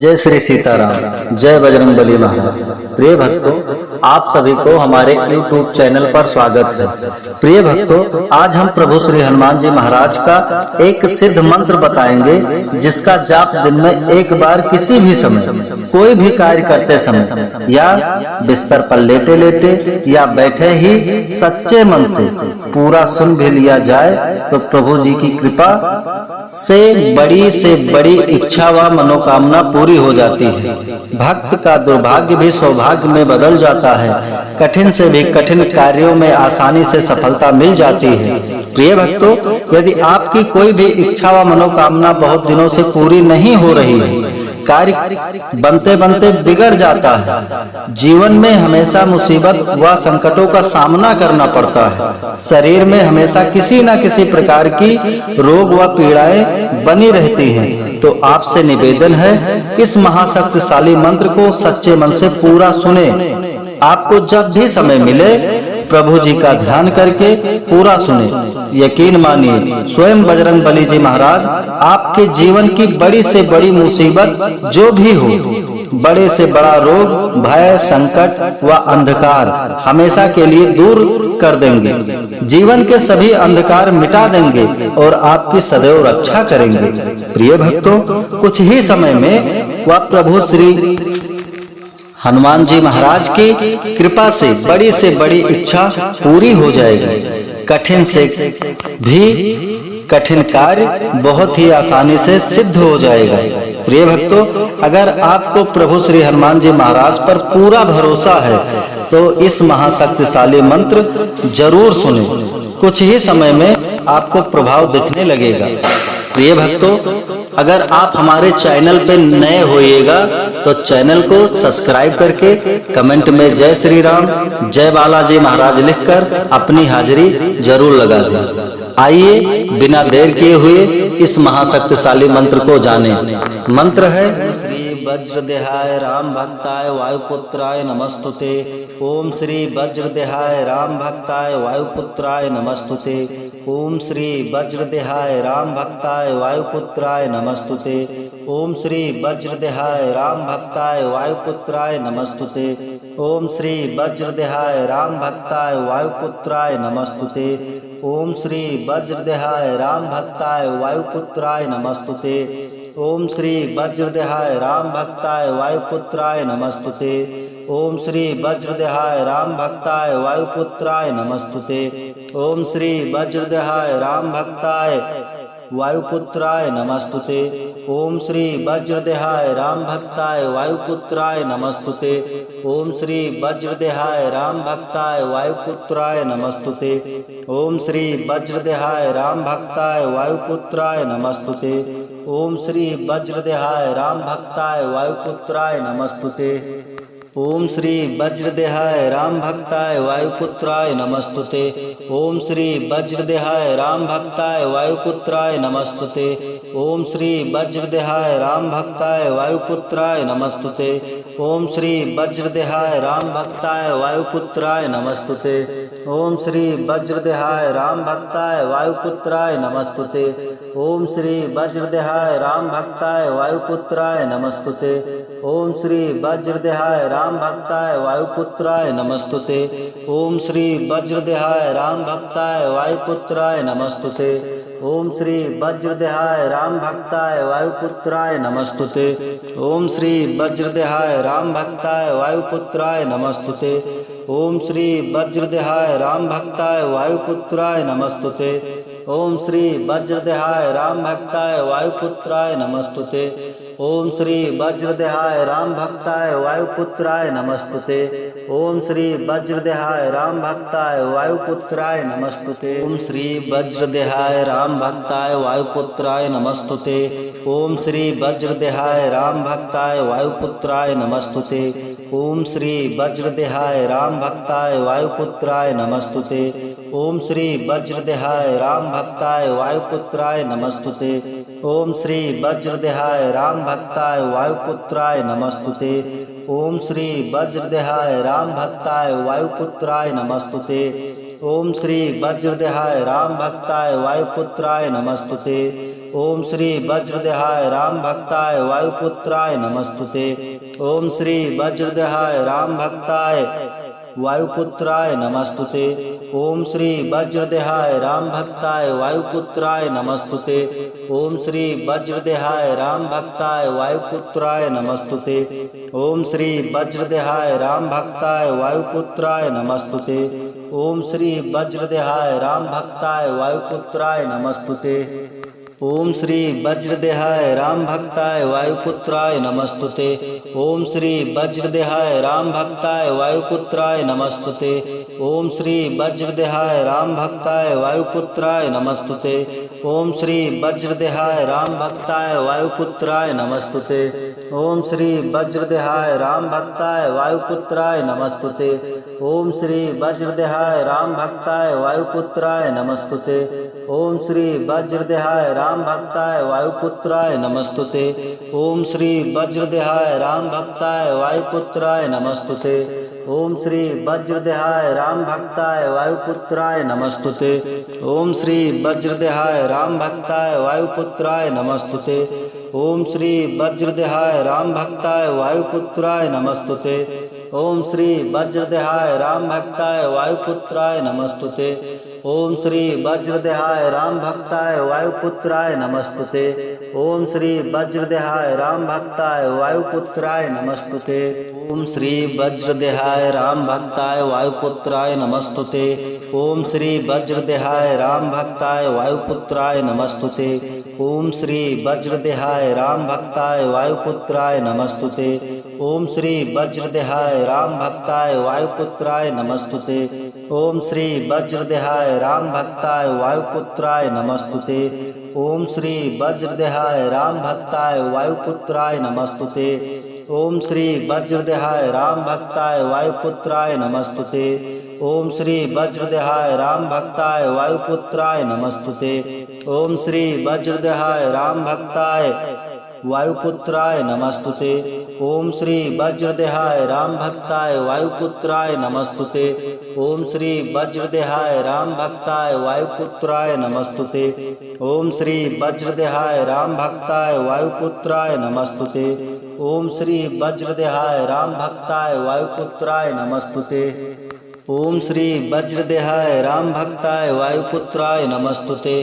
जय श्री सीताराम, जय बजरंगबली महाराज। प्रिय भक्तों, आप सभी को हमारे YouTube चैनल पर स्वागत है। प्रिय भक्तों, आज हम प्रभु श्री हनुमान जी महाराज का एक सिद्ध मंत्र बताएंगे, जिसका जाप दिन में एक बार किसी भी समय, कोई भी कार्य करते समय या बिस्तर पर लेटे लेटे या बैठे ही सच्चे मन से पूरा सुन भी लिया जाए तो प्रभु जी की कृपा से बड़ी इच्छा व मनोकामना पूरी हो जाती है। भक्त का दुर्भाग्य भी सौभाग्य में बदल जाता है। कठिन से भी कठिन कार्यों में आसानी से सफलता मिल जाती है। प्रिय भक्तों, यदि आपकी कोई भी इच्छा व मनोकामना बहुत दिनों से पूरी नहीं हो रही है, कार्य बनते बनते बिगड़ जाता है, जीवन में हमेशा मुसीबत व संकटों का सामना करना पड़ता है, शरीर में हमेशा किसी न किसी प्रकार की रोग व पीड़ाएं बनी रहती हैं, तो आपसे निवेदन है, इस महाशक्तिशाली मंत्र को सच्चे मन से पूरा सुने। आपको जब भी समय मिले प्रभु जी का ध्यान करके पूरा सुने। यकीन मानिए, स्वयं बजरंगबली जी महाराज आपके जीवन की बड़ी से बड़ी मुसीबत जो भी हो, बड़े से बड़ा रोग, भय, संकट व अंधकार हमेशा के लिए दूर कर देंगे। जीवन के सभी अंधकार मिटा देंगे और आपकी सदैव रक्षा करेंगे। प्रिय भक्तों, कुछ ही समय में वह प्रभु श्री हनुमान जी महाराज की कृपा से बड़ी इच्छा पूरी हो जाएगी। कठिन से भी कठिन कार्य बहुत ही आसानी से सिद्ध हो जाएगा। प्रिय भक्तों, अगर आपको प्रभु श्री हनुमान जी महाराज पर पूरा भरोसा है तो इस महाशक्तिशाली मंत्र जरूर सुने। कुछ ही समय में आपको प्रभाव दिखने लगेगा। प्रिय भक्तों, अगर आप हमारे चैनल पे नए होइएगा तो चैनल को सब्सक्राइब करके कमेंट में जय श्री राम, जय बालाजी महाराज लिखकर अपनी हाजिरी जरूर लगा दें। आइए बिना देर किए हुए इस महाशक्तिशाली मंत्र को जानें। मंत्र है, वज्रदेहाय राम भक्ताय वायुपुत्राय नमस्तुते। ओम श्री वज्रदेहाय राम भक्ताय वायुपुत्राय नमस्तुते। ओम श्री वज्रदेहाय राम भक्ताय वायुपुत्राय नमस्तुते। ओम श्री वज्रदेहाय राम भक्ताय वायुपुत्राय नमस्तुते। ओम श्री वज्रदेहाय राम भक्ताय वायुपुत्राय नमस्तुते। ओम श्री वज्रदेहाय राम भक्ताय वायुपुत्राय नमस्तुते। ओम श्री वज्रदेहाय राम भक्ताय वायुपुत्राय नमस्तुते। ओम श्री वज्रदेहाय राम भक्ताय वायुपुत्राय नमस्तुते। ओम श्री वज्रदेहाय राम भक्ताय वायुपुत्राय नमस्तुते। ओम श्री वज्रदेहाय राम भक्ताय वायुपुत्राय नमस्तुते। ओम श्री वज्रदेहाय राम भक्ताय वायुपुत्राय नमस्तुते। ओम श्री वज्रदेहाय राम भक्ताय वायुपुत्राय नमस्तुते। ओम श्री वज्रदेहाय राम भक्ताय वायुपुत्राय नमस्तुते। ओम श्री वज्रदेहाय राम भक्ताय वायुपुत्राय नमस्तुते। ओम श्री वज्रदेहाय राम भक्ताय वायुपुत्राय नमस्तुते। ओम श्री वज्रदेहाय राम भक्ताय वायुपुत्राय नमस्तुते। ओम श्री वज्रदेहाय राम भक्ताय वायुपुत्राय नमस्तुते। ओम श्री वज्रदेहाय राम भक्ताय वायुपुत्राय नमस्तुते। ओम श्री वज्रदेहाय राम भक्ताय वायुपुत्राय नमस्तुते। ओम श्री वज्रदेहाय राम भक्ताय वायुपुत्राय नमस्तुते। ओम श्री वज्रदेहाय राम भक्ताय वायुपुत्राय नमस्तुते। ओम श्री वज्रदेहाय राम भक्ताय वायुपुत्राय नमस्तुते। ओम श्री वज्रदेहाय राम भक्ताय वायुपुत्राय नमस्तुते। ओम श्री वज्रदेहाय राम भक्ताय वायुपुत्राय नमस्तुते। ओम श्री वज्रदेहाय राम भक्ताय वायुपुत्राय नमस्तुते। ओम श्री वज्रदेहाय राम भक्ताय वायुपुत्राय नमस्तुते। ओम श्री वज्रदेहाय राम भक्ताय वायुपुत्राय नमस्तुते। ओम श्री वज्रदेहाय राम भक्ताय वायुपुत्राय नमस्तुते। ओम श्री वज्रदेहाय राम भक्ताय वायुपुत्राय नमस्तुते। ओम श्री वज्रदेहाय राम भक्ताय वायुपुत्राय नमस्तुते। ओम श्री वज्रदेहाय राम भक्ताय वायुपुत्राय नमस्तुते। ओम श्री वज्रदेहाय राम भक्ताय वायुपुत्राय नमस्तुते। ओम श्री वज्रदेहाय राम भक्ताय वायुपुत्राय नमस्तुते। ओम श्री वज्रदेहाय राम भक्ताय वायुपुत्राय नमस्तुते। ओम श्री वज्रदेहाय राम भक्ताय वायुपुत्राय नमस्तुते। ओम श्री वज्रदेहाय राम भक्ताय वायुपुत्राय नमस्तुते। ओम श्री वज्रदेहाय राम भक्ताय वायुपुत्राय नमस्तुते। ओम श्री वज्रदेहाय राम भक्ताय वायुपुत्राय नमस्तुते। ओम श्री वज्रदेहाय राम भक्ताय वायुपुत्राय नमस्तुते। ओम श्री वज्रदेहाय राम भक्ताय वायुपुत्राय नमस्तुते। ओम श्री वज्रदेहाय राम भक्ताय वायुपुत्राय नमस्तुते। ओम श्री वज्रदेहाय राम भक्ताय वायुपुत्राय नमस्तुते। ओम श्री वज्रदेहाय राम भक्ताय वायुपुत्राय नमस्तुते। ओम श्री वज्रदेहाय राम भक्ताय वायुपुत्राय नमस्तुते। ओम श्री वज्रदेहाय राम भक्ताय वायुपुत्राय नमस्तुते। ओम श्री वज्रदेहाय राम भक्ताय वायुपुत्राय नमस्तुते। ओम श्री वज्रदेहाय राम भक्ताय वायुपुत्राय नमस्तुते। ओम श्री वज्रदेहाय राम भक्ताय वायुपुत्राय नमस्तुते। ओम श्री वज्रदेहाय राम भक्ताय वायुपुत्राय नमस्तुते। ओम श्री वज्रदेहाय राम भक्ताय वायुपुत्राय नमस्तुते। ओम श्री वज्रदेहाय राम भक्ताय वायुपुत्राय नमस्तुते। ओम श्री वज्रदेहाय राम भक्ताय वायुपुत्राय नमस्तुते। ओम श्री वज्रदेहाय राम भक्ताय वायुपुत्राय नमस्तुते। ओम श्री वज्रदेहाय राम भक्ताय वायुपुत्राय नमस्तुते। ओम श्री वज्रदेहाय राम भक्ताय वायुपुत्राय नमस्तुते। ओम श्री वज्रदेहाय राम भक्ताय वायुपुत्राय नमस्तुते। ओम श्री वज्रदेहाय राम भक्ताय वायुपुत्राय नमस्तुते। ओम श्री वज्रदेहाय राम भक्ताय वायुपुत्राय नमस्तुते। ओम श्री वज्रदेहाय राम भक्ताय वायुपुत्राय नमस्तुते। ओम श्री वज्रदेहाय राम भक्ताय वायुपुत्राय नमस्तुते। ओम श्री वज्रदेहाय राम भक्ताय वायुपुत्राय नमस्तुते। ओम श्री वज्रदेहाय राम भक्ताय वायुपुत्राय नमस्तुते। ओम श्री वज्रदेहाय राम भक्ताय वायुपुत्राय नमस्तुते। ओम श्री वज्रदेहाय राम भक्ताय वायुपुत्राय नमस्तुते। ओम श्री वज्रदेहाय राम भक्ताय वायुपुत्राय नमस्तुते। ओम श्री वज्रदेहाय राम भक्ताय वायुपुत्राय नमस्तुते। ओम श्री वज्रदेहाय राम भक्ताय वायुपुत्राय नमस्तुते। ओम श्री वज्रदेहाय राम भक्ताय वायुपुत्राय नमस्तुते। ओम श्री वज्रदेहाय राम भक्ताय वायुपुत्राय नमस्तुते।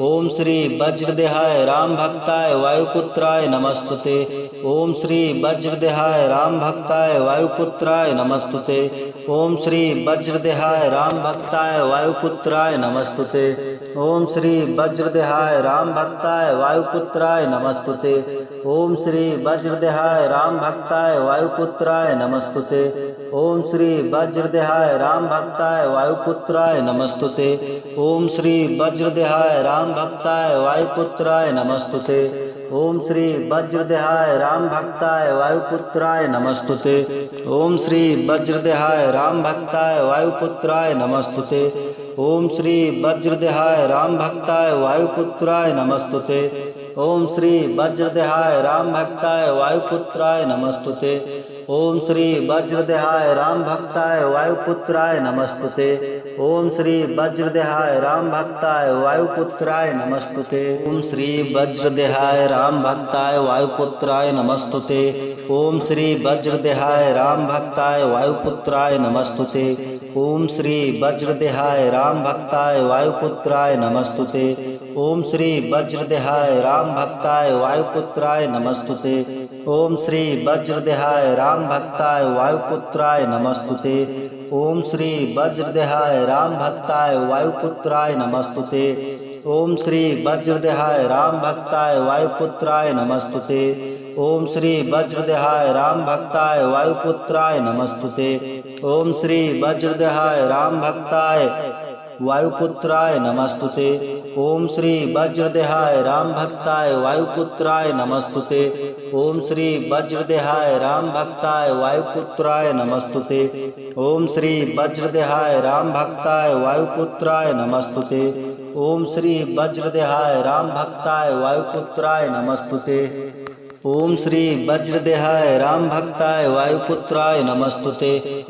ओम श्री वज्रदेहाय राम भक्ताय वायुपुत्राय नमस्तुते। ओम श्री वज्रदेहाय राम भक्ताय वायुपुत्राय नमस्तुते। ओम श्री वज्रदेहाय राम भक्ताय वायुपुत्राय नमस्तुते। ओम श्री वज्रदेहाय राम भक्ताय वायुपुत्राय नमस्तुते। ओम श्री वज्रदेहाय राम भक्ताय वायुपुत्राय नमस्तुते। ओम श्री वज्रदेहाय राम भक्ताय वायुपुत्राय नमस्तुते। ओम श्री वज्रदेहाय राम भक्ताय वायुपुत्राय नमस्तुते। ओम श्री वज्रदेहाय राम भक्ताय वायुपुत्राय नमस्तुते। ओम श्री वज्रदेहाय राम भक्ताय वायुपुत्राय नमस्तुते। ओम श्री वज्रदेहाय राम भक्ताय वायुपुत्राय नमस्तुते। ओम श्री वज्रदेहाय राम भक्ताय वायुपुत्राय नमस्तुते। ओम श्री वज्रदेहाय राम भक्ताय वायुपुत्राय नमस्तुते। ओम श्री वज्रदेहाय राम भक्ताय वायुपुत्राय नमस्तुते। ओम श्री वज्रदेहाय राम भक्ताय वायुपुत्राय नमस्तुते। ओम श्री वज्रदेहाय राम भक्ताय वायुपुत्राय नमस्तुते। ओम श्री वज्रदेहाय राम भक्ताय वायुपुत्राय नमस्तुते। ओम श्री वज्रदेहाय राम भक्ताय वायुपुत्राय नमस्तुते। ओम श्री वज्रदेहाय राम भक्ताय वायुपुत्राय नमस्तुते। ओम श्री वज्रदेहाय राम भक्ताय वायुपुत्राय नमस्तुते। ओम श्री वज्रदेहाय राम भक्ताय वायुपुत्राय नमस्तुते। ओम श्री वज्रदेहाय राम भक्ताय वायुपुत्राय नमस्तुते। ओम श्री वज्रदेहाय राम भक्ताय वायुपुत्राय नमस्तुते। ओम श्री वज्रदेहाय राम भक्ताय वायुपुत्राय नमस्तुते। ओम श्री वज्रदेहाय राम भक्ताय वायुपुत्राय नमस्तुते। ओम श्री वज्रदेहाय राम भक्ताय वायुपुत्राय नमस्तुते। ओम श्री वज्रदेहाय राम भक्ताय वायुपुत्राय नमस्तुते।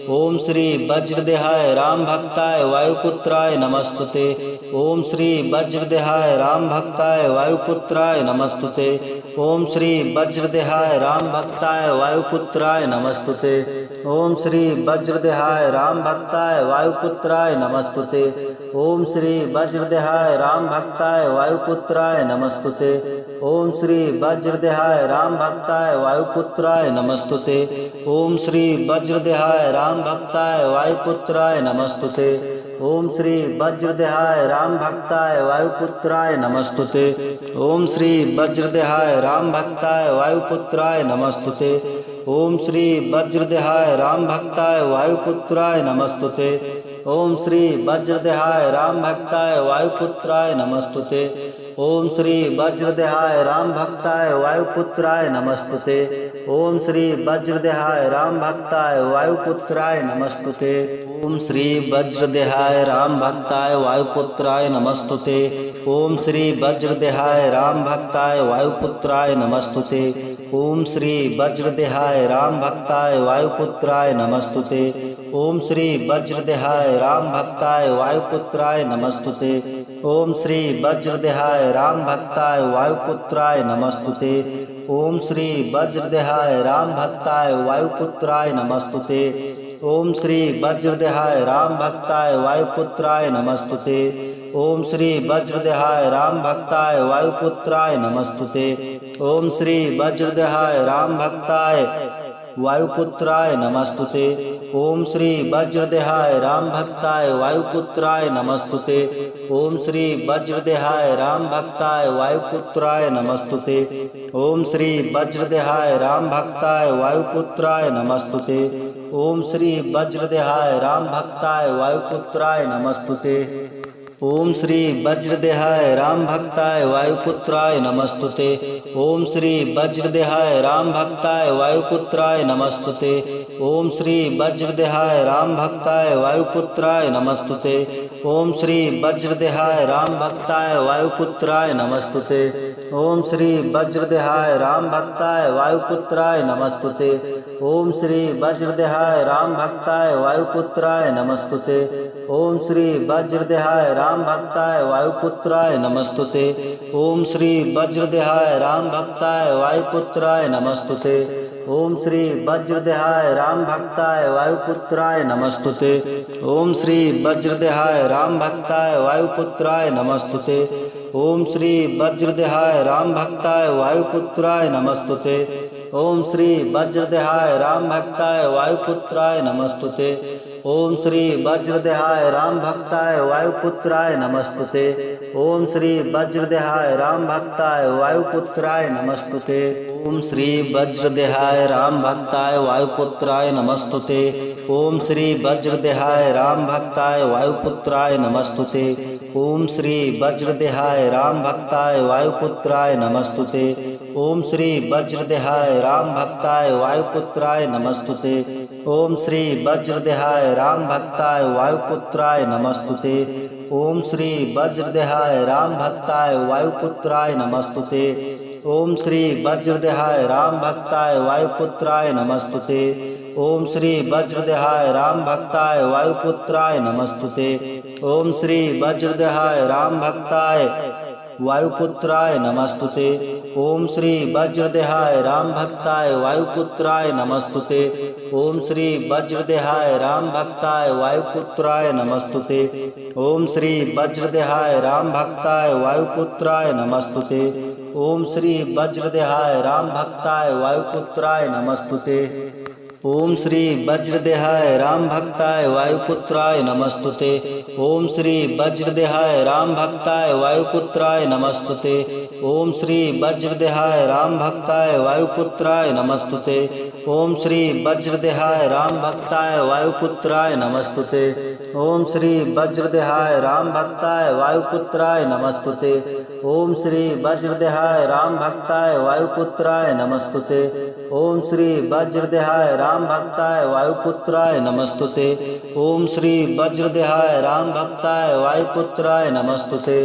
ओम श्री वज्रदेहाय राम भक्ताय वायुपुत्राय नमस्तुते। ओम श्री वज्रदेहाय राम भक्ताय वायुपुत्राय नमस्तुते। ओम श्री वज्रदेहाय राम भक्ताय वायुपुत्राय नमस्तुते। ओम श्री वज्रदेहाय राम भक्ताय वायुपुत्राय नमस्तुते। ओम श्री वज्रदेहाय राम भक्ताय वायुपुत्राय नमस्तुते। ओम श्री वज्रदेहाय राम भक्ताय वायुपुत्राय नमस्तुते। ओम श्री वज्रदेहाय राम भक्ताय वायुपुत्राय नमस्तुते। ओम श्री वज्रदेहाय राम भक्ताय वायुपुत्राय नमस्तुते। ओम श्री वज्रदेहाय राम भक्ताय वायुपुत्राय नमस्तुते। ओम श्री वज्रदेहाय राम भक्ताय वायुपुत्राय नमस्तुते। ओम श्री वज्रदेहाय राम भक्ताय वायुपुत्राय नमस्तुते। ओम श्री वज्रदेहाय राम भक्ताय वायुपुत्राय नमस्तुते। ओम श्री वज्रदेहाय राम भक्ताय वायुपुत्राय नमस्तुते। ओम श्री वज्रदेहाय राम भक्ताय वायुपुत्राय नमस्तुते। ओम श्री वज्रदेहाय राम भक्ताय वायुपुत्राय नमस्तुते। ओम श्री वज्रदेहाय राम भक्ताय वायुपुत्राय नमस्तुते। ओम श्री वज्रदेहाय राम भक्ताय वायुपुत्राय नमस्तुते। ओम श्री वज्रदेहाय राम भक्ताय वायुपुत्राय नमस्तुते। ओम श्री वज्रदेहाय राम भक्ताय वायुपुत्राय नमस्तुते। ओम श्री वज्रदेहाय राम भक्ताय वायुपुत्राय नमस्तुते। ओम श्री वज्रदेहाय राम भक्ताय वायुपुत्राय नमस्तुते। ओम श्री वज्रदेहाय राम भक्ताय वायुपुत्राय नमस्तुते। ओम श्री वज्रदेहाय राम भक्ताय वायुपुत्राय नमस्तुते। ओम श्री वज्रदेहाय राम भक्ताय वायुपुत्राय नमस्तुते। ओम श्री वज्रदेहाय राम भक्ताय वायुपुत्राय नमस्तुते। ओम श्री वज्रदेहाय राम भक्ताय वायुपुत्राय नमस्तुते। ओम श्री वज्रदेहाय राम भक्ताय वायुपुत्राय नमस्तुते। ओम श्री वज्रदेहाय राम भक्ताय वायुपुत्राय नमस्तुते। ओम श्री वज्रदेहाय राम भक्ताय वायुपुत्राय नमस्तुते। ओम श्री वज्रदेहाय राम भक्ताय वायुपुत्राय नमस्तुते। ओम श्री वज्रदेहाय राम भक्ताय वायुपुत्राय नमस्तुते। ओम श्री वज्रदेहाय राम भक्ताय वायुपुत्राय नमस्तुते। ओम श्री वज्रदेहाय राम भक्ताय वायुपुत्राय नमस्तुते। ओम श्री वज्रदेहाय राम भक्ताय वायुपुत्राय नमस्तुते। ओम श्री वज्रदेहाय राम भक्ताय वायुपुत्राय नमस्तुते। ओम श्री वज्रदेहाय राम भक्ताय वायुपुत्राय नमस्तुते। ओम श्री वज्रदेहाय राम भक्ताय वायुपुत्राय नमस्तुते। ओम श्री वज्रदेहाय राम भक्ताय वायुपुत्राय नमस्तुते। ओम श्री वज्रदेहाय राम भक्ताय वायुपुत्राय नमस्तुते। ओम श्री वज्रदेहाय राम भक्ताय वायुपुत्राय नमस्तुते। ओम श्री वज्रदेहाय राम भक्ताय वायुपुत्राय नमस्तुते। ओम श्री वज्रदेहाय राम भक्ताय वायुपुत्राय नमस्तुते। ओम श्री वज्रदेहाय राम भक्ताय वायुपुत्राय नमस्तुते। ओम श्री वज्रदेहाय राम भक्ताय वायुपुत्राय नमस्तुते। ओम श्री वज्रदेहाय राम भक्ताय वायुपुत्राय नमस्तुते। ओम श्री वज्रदेहाय राम भक्ताय वायुपुत्राय नमस्तुते। ओम श्री वज्रदेहाय राम भक्ताय वायुपुत्राय नमस्तुते। ओम श्री वज्रदेहाय राम भक्ताय वायुपुत्राय नमस्तुते। ओम श्री वज्रदेहाय राम भक्ताय वायुपुत्राय नमस्तुते। ओम श्री वज्रदेहाय राम भक्ताय वायुपुत्राय नमस्तुते। ओम श्री वज्रदेहाय राम भक्ताय वायुपुत्राय नमस्तुते। ओम श्री वज्रदेहाय राम भक्ताय वायुपुत्राय नमस्तुते। ओम श्री वज्रदेहाय राम भक्ताय वायुपुत्राय नमस्तुते। ओम श्री वज्रदेहाय राम भक्ताय वायुपुत्राय नमस्तुते। ओम श्री वज्रदेहाय राम भक्ताय वायुपुत्राय नमस्तुते। ओम श्री वज्रदेहाय राम भक्ताय वायुपुत्राय नमस्तुते। ओम श्री वज्रदेहाय राम भक्ताय वायुपुत्राय नमस्तुते। ओम श्री वज्रदेहाय राम भक्ताय वायुपुत्राय नमस्तुते। ओम श्री वज्रदेहाय राम भक्ताय वायुपुत्राय नमस्तुते। ओम श्री वज्रदेहाय राम भक्ताय वायुपुत्राय नमस्तुते। ओम श्री वज्रदेहाय राम भक्ताय वायुपुत्राय नमस्तुते।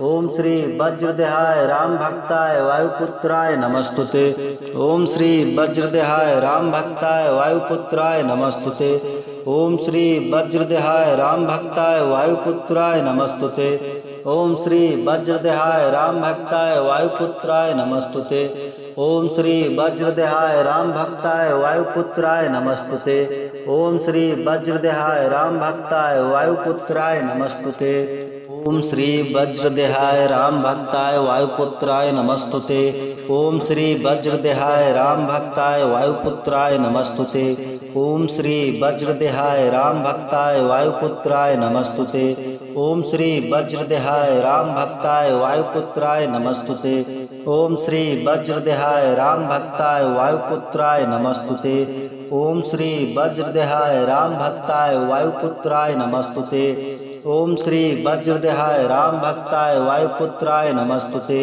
ओम श्री वज्रदेहाय राम भक्ताय वायुपुत्राय नमस्तुते। ओम श्री वज्रदेहाय राम भक्ताय वायुपुत्राय नमस्तुते। ओम श्री वज्रदेहाय राम भक्ताय वायुपुत्राय नमस्तुते। ओम श्री वज्रदेहाय राम भक्ताय वायुपुत्राय नमस्तुते। ओम श्री वज्रदेहाय राम भक्ताय वायुपुत्राय नमस्तुते। ओम श्री वज्रदेहाय राम भक्ताय वायुपुत्राय नमस्तुते। ओम श्री वज्रदेहाय राम भक्ताय वायुपुत्राय नमस्तुते। ओम श्री वज्रदेहाय राम भक्ताय वायुपुत्राय नमस्तुते। ओम श्री वज्रदेहाय राम भक्ताय वायुपुत्राय नमस्तुते। ओम श्री वज्रदेहाय राम भक्ताय वायुपुत्राय नमस्तुते। ओम श्री वज्रदेहाय राम भक्ताय वायुपुत्राय नमस्तुते। ओम श्री वज्रदेहाय राम भक्ताय वायुपुत्राय नमस्तुते। ओम श्री वज्रदेहाय राम भक्ताय वायुपुत्राय नमस्तुते।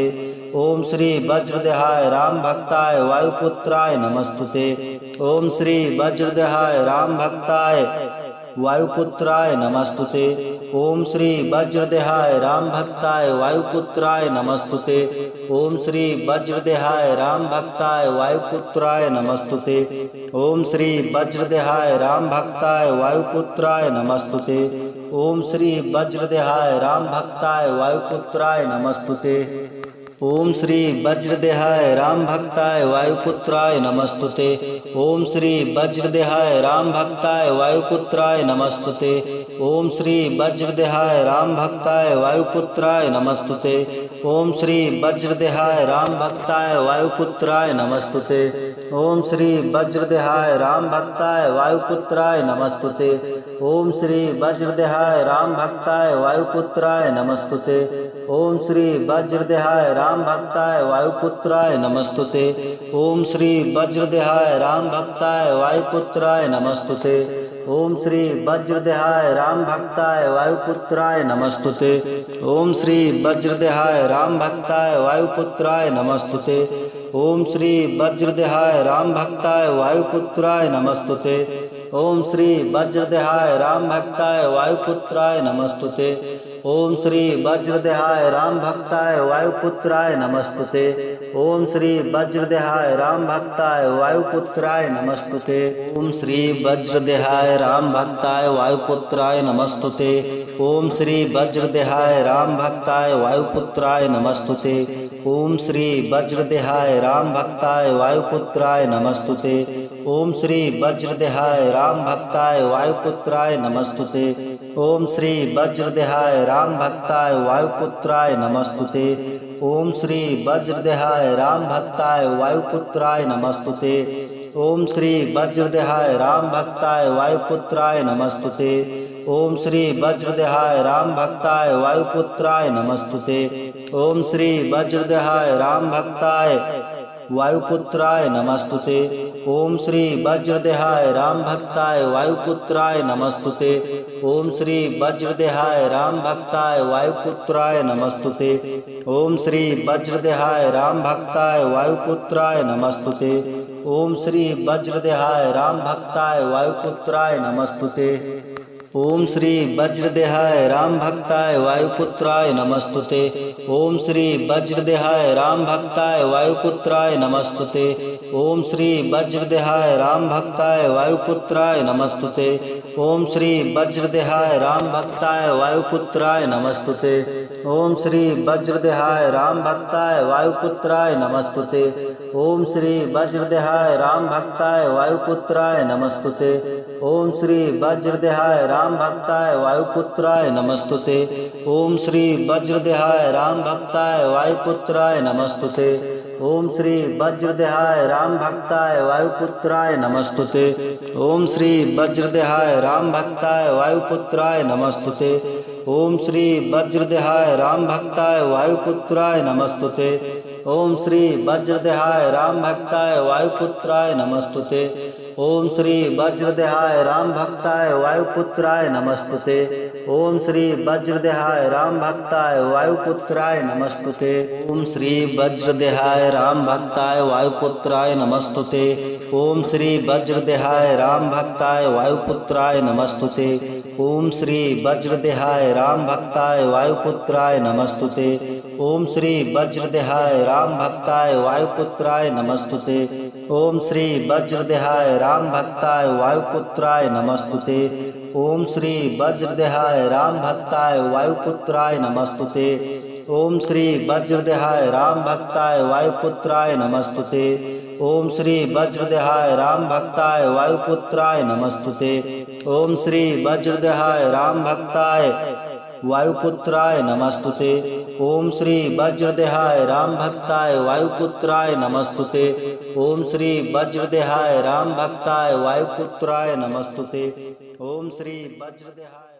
ओम श्री वज्रदेहाय राम भक्ताय वायुपुत्राय नमस्तुते। ओम श्री वज्रदेहाय राम भक्ताय वायुपुत्राय नमस्तुते। ओम श्री वज्रदेहाय राम भक्ताय वायुपुत्राय नमस्तुते। ओम श्री वज्रदेहाय राम भक्ताय वायुपुत्राय नमस्तुते। ओम श्री वज्रदेहाय राम भक्ताय वायुपुत्राय नमस्तुते। ओम श्री वज्रदेहाय राम भक्ताय वायुपुत्राय नमस्तुते। ओम श्री वज्रदेहाय राम भक्ताय वायुपुत्राय नमस्तुते। ओम श्री वज्रदेहाय राम भक्ताय वायुपुत्राय नमस्तुते। ओम श्री वज्रदेहाय राम भक्ताय वायुपुत्राय नमस्तुते। ओम श्री वज्रदेहाय राम भक्ताय वायुपुत्राय नमस्तुते। ओम श्री वज्रदेहाय राम भक्ताय वायुपुत्राय नमस्तुते। ओम श्री वज्रदेहाय राम भक्ताय वायुपुत्राय नमस्तुते। ओम श्री वज्रदेहाय राम भक्ताय वायुपुत्राय नमस्तुते। ओम श्री वज्रदेहाय राम भक्ताय वायुपुत्राय नमस्तुते। ओम श्री वज्रदेहाय राम भक्ताय वायुपुत्राय नमस्तुते। ओम श्री वज्रदेहाय राम भक्ताय वायुपुत्राय नमस्तुते। ओम श्री वज्रदेहाय राम भक्ताय वायुपुत्राय नमस्तुते। ओम श्री वज्रदेहाय राम भक्ताय वायुपुत्राय नमस्तुते। ओम श्री वज्रदेहाय राम भक्ताय वायुपुत्राय नमस्तुते। ओम श्री वज्रदेहाय राम भक्ताय वायुपुत्राय नमस्तुते। ओम श्री वज्रदेहाय राम भक्ताय वायुपुत्राय नमस्तुते। ओम श्री वज्रदेहाय राम भक्ताय वायुपुत्राय नमस्तुते। ओम श्री वज्रदेहाय राम भक्ताय वायुपुत्राय नमस्तुते। ओम श्री वज्रदेहाय राम भक्ताय वायुपुत्राय नमस्तुते। ओम श्री वज्रदेहाय राम भक्ताय वायुपुत्राय नमस्तुते। ओम श्री वज्रदेहाय राम भक्ताय वायुपुत्राय नमस्तुते। ओम श्री वज्रदेहाय राम भक्ताय वायुपुत्राय नमस्तुते। ओम श्री वज्रदेहाय राम भक्ताय वायुपुत्राय नमस्तुते। ओम श्री वज्रदेहाय राम भक्ताय वायुपुत्राय नमस्तुते। ओम श्री वज्रदेहाय राम भक्ताय वायुपुत्राय नमस्तुते। ओम श्री वज्रदेहाय राम भक्ताय वायुपुत्राय नमस्तुते। ओम श्री वज्रदेहाय राम भक्ताय वायुपुत्राय नमस्तुते। ओम श्री वज्रदेहाय राम भक्ताय वायुपुत्राय नमस्तुते। ओम श्री वज्रदेहाय राम भक्ताय वायुपुत्राय नमस्तुते। ओम श्री वज्रदेहाय राम भक्ताय वायुपुत्राय नमस्तुते। ओम श्री वज्रदेहाय राम भक्ताय वायुपुत्राय नमस्तुते। ओम श्री वज्रदेहाय राम भक्ताय वायुपुत्राय नमस्तुते। ओम श्री वज्रदेहाय राम भक्ताय वायुपुत्राय नमस्तुते। ओम श्री वज्रदेहाय राम भक्ताय वायुपुत्राय नमस्तुते। ओम श्री वज्रदेहाय राम भक्ताय वायुपुत्राय नमस्तुते। ओम श्री वज्रदेहाय राम भक्ताय वायुपुत्राय नमस्तुते। ओम श्री वज्रदेहाय राम भक्ताय वायुपुत्राय नमस्तुते। ओम श्री वज्रदेहाय राम भक्ताय वायुपुत्राय नमस्तुते। ओम श्री वज्रदेहाय राम भक्ताय वायुपुत्राय नमस्तुते। ओम श्री वज्रदेहाय राम भक्ताय वायुपुत्राय नमस्तुते। ओम श्री वज्रदेहाय राम भक्ताय वायुपुत्राय नमस्तुते। ओम श्री वज्रदेहाय राम भक्ताय वायुपुत्राय नमस्तुते। ओम श्री वज्रदेहाय राम भक्ताय वायुपुत्राय नमस्तुते। ओम श्री वज्रदेहाय राम भक्ताय वायुपुत्राय नमस्तुते। ओम श्री वज्रदेहाय राम भक्ताय वायुपुत्राय नमस्तुते। ओम श्री वज्रदेहाय राम भक्ताय वायुपुत्राय नमस्तुते। ओम श्री वज्रदेहाय राम भक्ताय वायुपुत्राय नमस्तुते। ओम श्री वज्रदेहाय राम भक्ताय वायुपुत्राय नमस्तुते। ओम श्री वज्रदेहाय राम भक्ताय वायुपुत्राय नमस्तुते। ओम श्री वज्रदेहाय राम भक्ताय वायुपुत्राय नमस्तुते। ओम श्री वज्रदेहाय राम भक्ताय वायुपुत्राय नमस्तुते। ओम श्री वज्रदेहाय राम भक्ताय वायुपुत्राय नमस्तुते। ओम श्री वज्रदेहाय राम भक्ताय वायुपुत्राय नमस्तुते। ओम श्री वज्रदेहाय